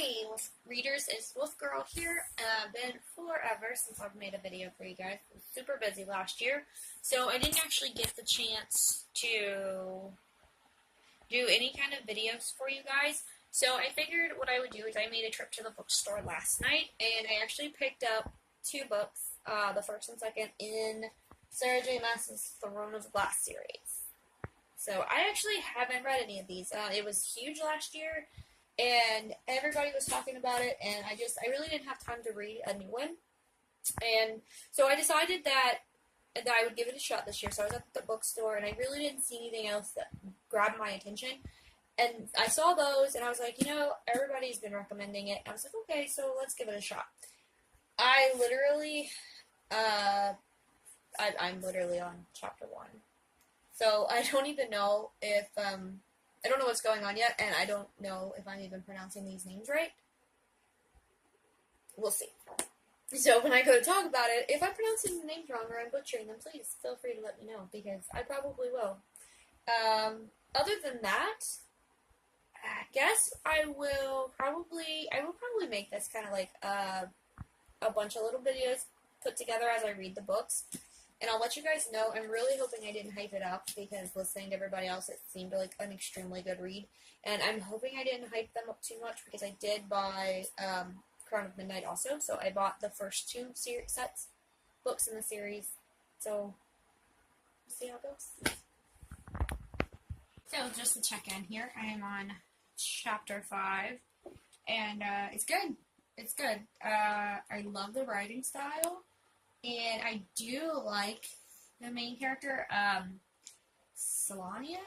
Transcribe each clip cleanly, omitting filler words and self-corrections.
Hey, Wolf Readers, it's Wolf Girl here. Been forever since I've made a video for you guys. I was super busy last year, so I didn't actually get the chance to do any kind of videos for you guys. So I figured what I would do is I made a trip to the bookstore last night, and I actually picked up two books, the first and second in Sarah J. Maas's Throne of Glass series. So I actually haven't read any of these. It was huge last year, and everybody was talking about it, and I really didn't have time to read a new one. And so I decided that I would give it a shot this year. So I was at the bookstore, and I really didn't see anything else that grabbed my attention. And I saw those, and I was like, everybody's been recommending it. I was like, okay, so let's give it a shot. I literally, I'm literally on chapter 1. So I don't even know if, I don't know what's going on yet, and I don't know if I'm even pronouncing these names right. We'll see. So when I go to talk about it, if I'm pronouncing the names wrong or I'm butchering them, please feel free to let me know, because I probably will. Other than that, I guess I will probably make this kind of like a bunch of little videos put together as I read the books. And I'll let you guys know. I'm really hoping I didn't hype it up, because listening to everybody else, it seemed like an extremely good read. And I'm hoping I didn't hype them up too much, because I did buy Crown of Midnight also. So I bought the first two books in the series. So, we'll see how it goes. So, just to check in here, I am on chapter 5. And it's good. It's good. I love the writing style. And I do like the main character, Selena?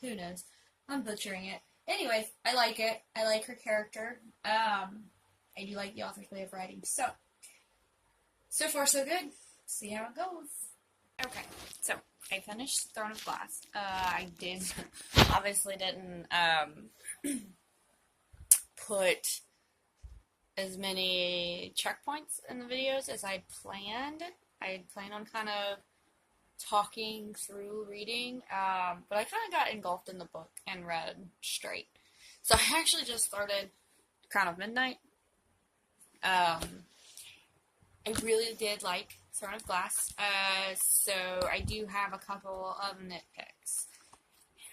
Who knows? I'm butchering it. Anyways, I like it. I like her character. I do like the author's way of writing. So far so good. See how it goes. Okay, so I finished Throne of Glass. I obviously didn't, put as many checkpoints in the videos as I planned. I planned on kind of talking through reading, but I kind of got engulfed in the book and read straight. So I actually just started Crown of Midnight. I really did like Throne of Glass, so I do have a couple of nitpicks.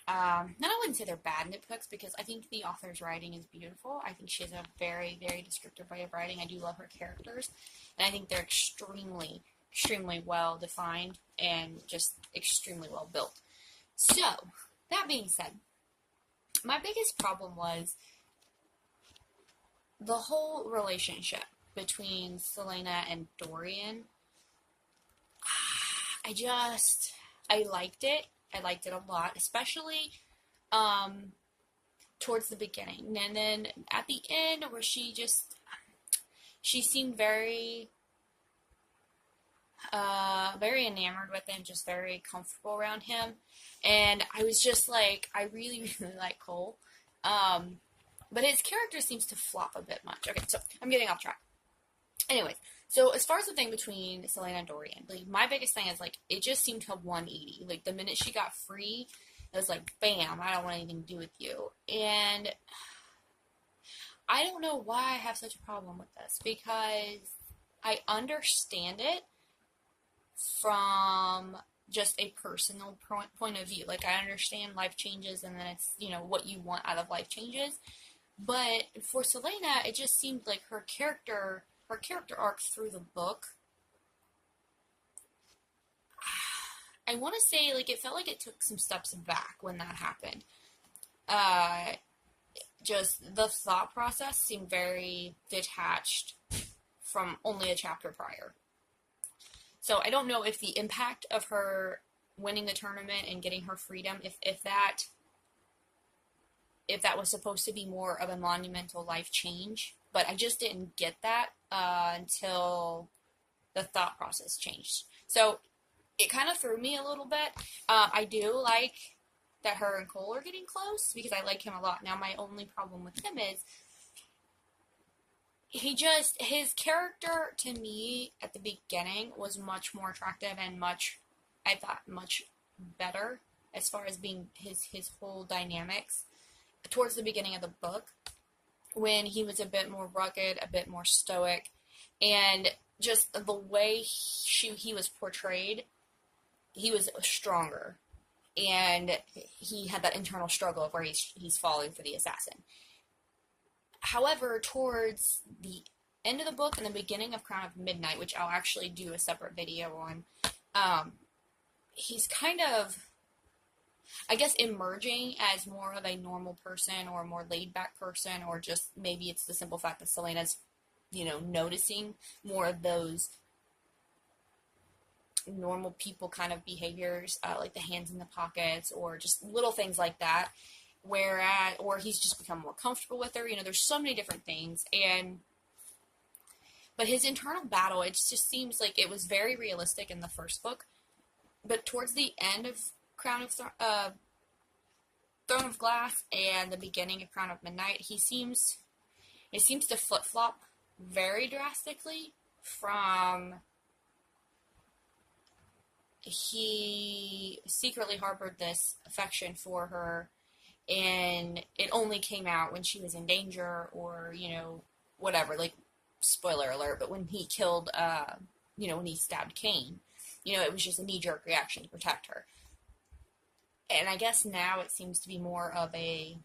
And I wouldn't say they're bad nitpicks, because I think the author's writing is beautiful. I think she has a very, very descriptive way of writing. I do love her characters, and I think they're extremely, extremely well defined and just extremely well built. So, that being said, my biggest problem was the whole relationship between Selena and Dorian. I liked it. I liked it a lot, especially towards the beginning. And then at the end, where she seemed very, very enamored with him, just very comfortable around him. And I was just like, I really, really like Cole. But his character seems to flop a bit much. Okay, so I'm getting off track. Anyways, so as far as the thing between Selena and Dorian, like, my biggest thing is, like, it just seemed to have 180. Like, the minute she got free, it was like, bam, I don't want anything to do with you. And I don't know why I have such a problem with this, because I understand it from just a personal point of view. Like, I understand life changes, and then it's, what you want out of life changes. But for Selena, it just seemed like her character arc through the book, I want to say, like, it felt like it took some steps back when that happened. Just the thought process seemed very detached from only a chapter prior. So I don't know if the impact of her winning the tournament and getting her freedom, if that was supposed to be more of a monumental life change. But I just didn't get that until the thought process changed. So it kind of threw me a little bit. I do like that her and Cole are getting close, because I like him a lot. Now, my only problem with him is his character, to me, at the beginning, was much more attractive and I thought much better as far as being his whole dynamics. towards the beginning of the book, when he was a bit more rugged, a bit more stoic, and just the way he was portrayed, he was stronger, and he had that internal struggle of where he's falling for the assassin. However, towards the end of the book and the beginning of Crown of Midnight, which I'll actually do a separate video on, he's kind of, I guess, emerging as more of a normal person or a more laid-back person, or just maybe it's the simple fact that Celaena's, noticing more of those normal people kind of behaviors, like the hands in the pockets or just little things like that, or he's just become more comfortable with her. There's so many different things, but his internal battle, it just seems like it was very realistic in the first book, but towards the end of Throne of Glass and the beginning of Crown of Midnight, it seems to flip-flop very drastically from he secretly harbored this affection for her, and it only came out when she was in danger, or, whatever, like, spoiler alert, but when he killed, when he stabbed Cain, it was just a knee-jerk reaction to protect her. And I guess now it seems to be more of a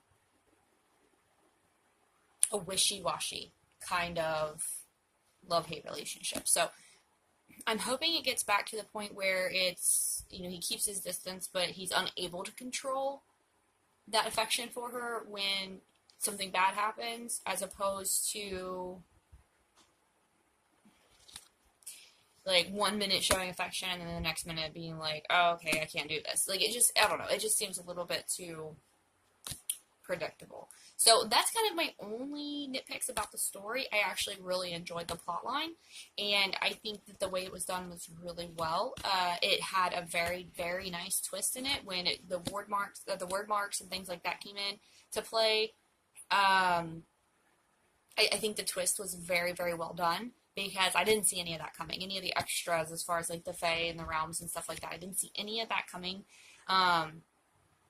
wishy-washy kind of love-hate relationship. So I'm hoping it gets back to the point where it's, he keeps his distance, but he's unable to control that affection for her when something bad happens, as opposed to, like, 1 minute showing affection and then the next minute being like, oh, okay, I can't do this. Like, I don't know, it just seems a little bit too predictable. So that's kind of my only nitpicks about the story. I actually really enjoyed the plotline, and I think that the way it was done was really well. It had a very, very nice twist in it when the word marks and things like that came in to play. I think the twist was very, very well done, because I didn't see any of that coming. Any of the extras as far as like the Fae and the realms and stuff like that, I didn't see any of that coming.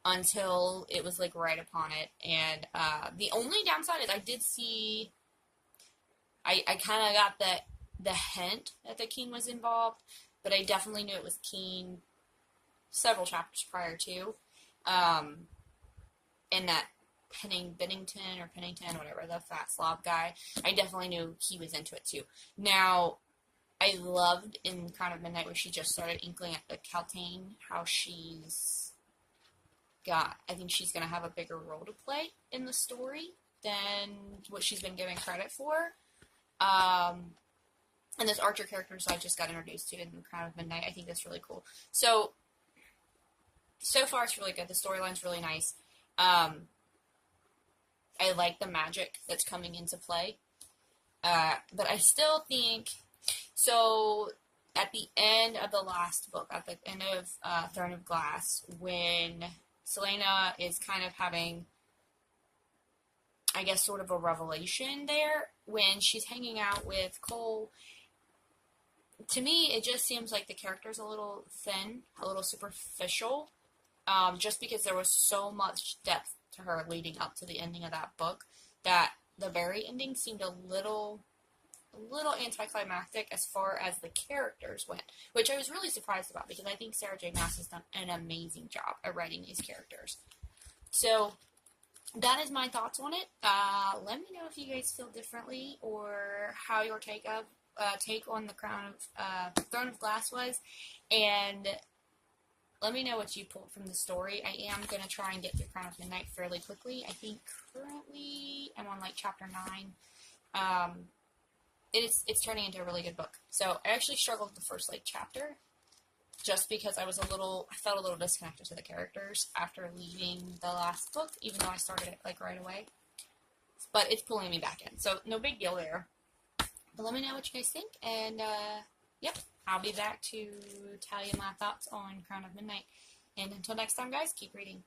Until it was like right upon it. And the only downside is I did see, I kind of got the hint that the king was involved, but I definitely knew it was Keen several chapters prior to. And that Pennington, whatever, the fat slob guy, I definitely knew he was into it too. Now, I loved in Crown of Midnight where she just started inkling at the Kaltain how I think she's going to have a bigger role to play in the story than what she's been given credit for. And those Archer characters I just got introduced to in Crown of Midnight, I think that's really cool. So far it's really good. The storyline's really nice. I like the magic that's coming into play. But I still think, so at the end of the last book, at the end of Throne of Glass, when Celaena is kind of having, I guess, sort of a revelation there when she's hanging out with Cole. To me, it just seems like the character's a little thin, a little superficial, just because there was so much depth to her leading up to the ending of that book, that the very ending seemed a little anticlimactic as far as the characters went, which I was really surprised about, because I think Sarah J. Maas has done an amazing job at writing these characters. So that is my thoughts on it. Let me know if you guys feel differently, or how your take on the Throne of Glass was, and let me know what you pulled from the story. I am going to try and get through Crown of Midnight fairly quickly. I think currently I'm on like chapter 9. It's turning into a really good book. So I actually struggled with the first like chapter, just because I felt a little disconnected to the characters after leaving the last book, even though I started it like right away. But it's pulling me back in, so no big deal there. But let me know what you guys think, and yep, I'll be back to tell you my thoughts on Crown of Midnight. And until next time, guys, keep reading.